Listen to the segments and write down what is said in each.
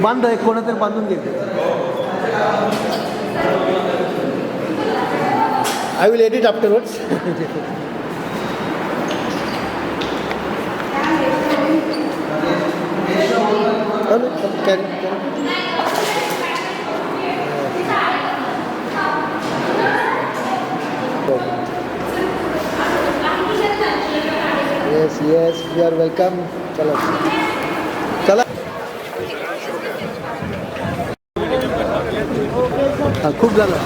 बांध एक कोणातरी बांधून घे. I will edit afterwards. Yes yes you are welcome. चला चला. खूप झालं.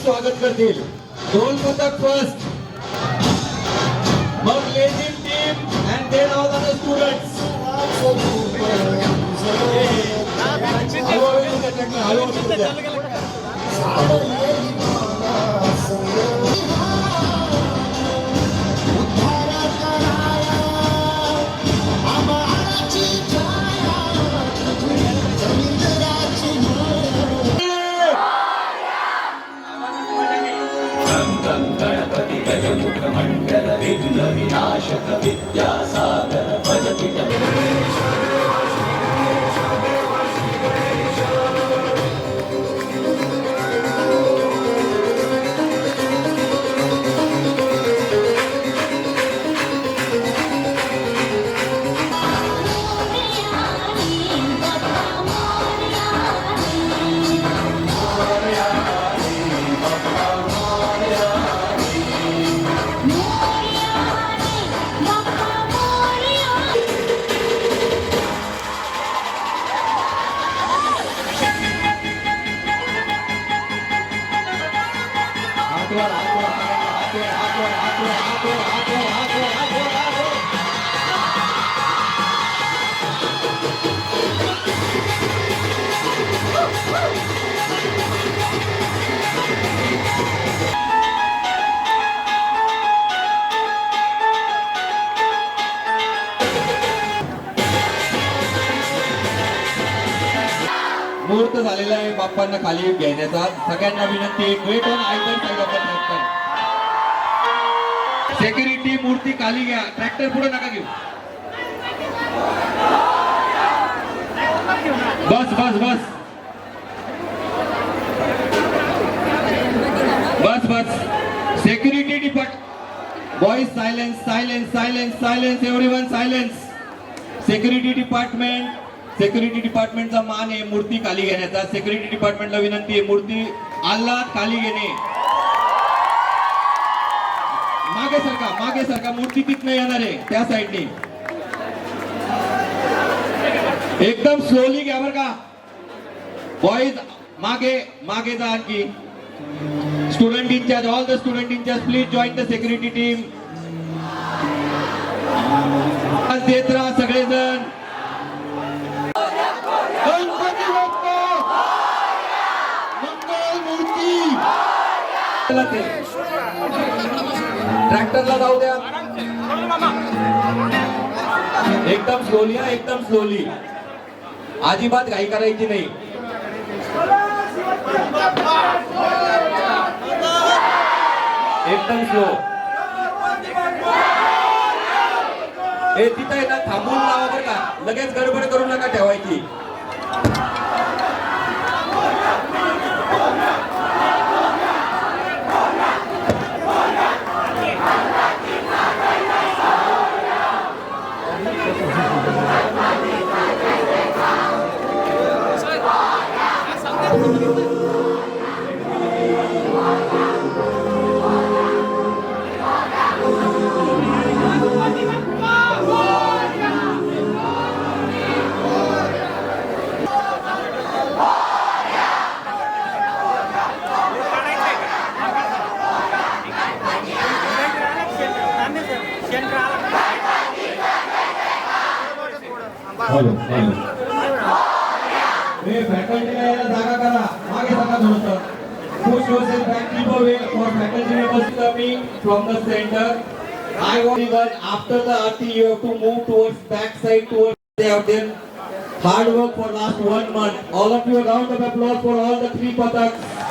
स्वागत करतील. ढोल पथक फर्स्ट, मग लेझिम team and then all other students. Ganpati Gajmukh Mandal Vighna Vinashak Vidyasagar भजति मुहूर्त झालेला आहे बाप्पांना खाली घेण्याचा. सगळ्यांना विनंती, wait on either side of the tractor. Security मूर्ती खाली घ्या, ट्रॅक्टर पुढे नका घेऊ. बस बस बस बस बस. Security depart boys silence silence silence silence everyone silence. Security डिपार्टमेंटचा मान आहे मूर्ती खाली घेण्याचा. सेक्युरिटी डिपार्टमेंटला विनंती आहे, मूर्ती आल्हाद खाली घेणे. मागे सरका मूर्ती तिथनं येणार आहे त्या साईडने. एकदम स्लोली घ्या बरं का बॉयज. मागे जा आणखी. Student incharge, all the student incharge please join the security team. देत राहा सगळेजण. ट्रॅक्टरला जाऊ द्या. एकदम स्लोली हा, एकदम स्लोली. अजिबात घाई करायची नाही. एकदम स्लो. हे तिथं आहे ना, थांबून लावा बरं का. लगेच गडबड करू नका ठेवायची. फॅकल्टीला यायला जागा करा. मागे जागा थोडंसं. Push yourself back, keep away for faculty members coming from the center. I want even after the arti you have to move towards back side towards. They have done hard work for last 1 month. All of you, a round of applause for all the 3 pathaks.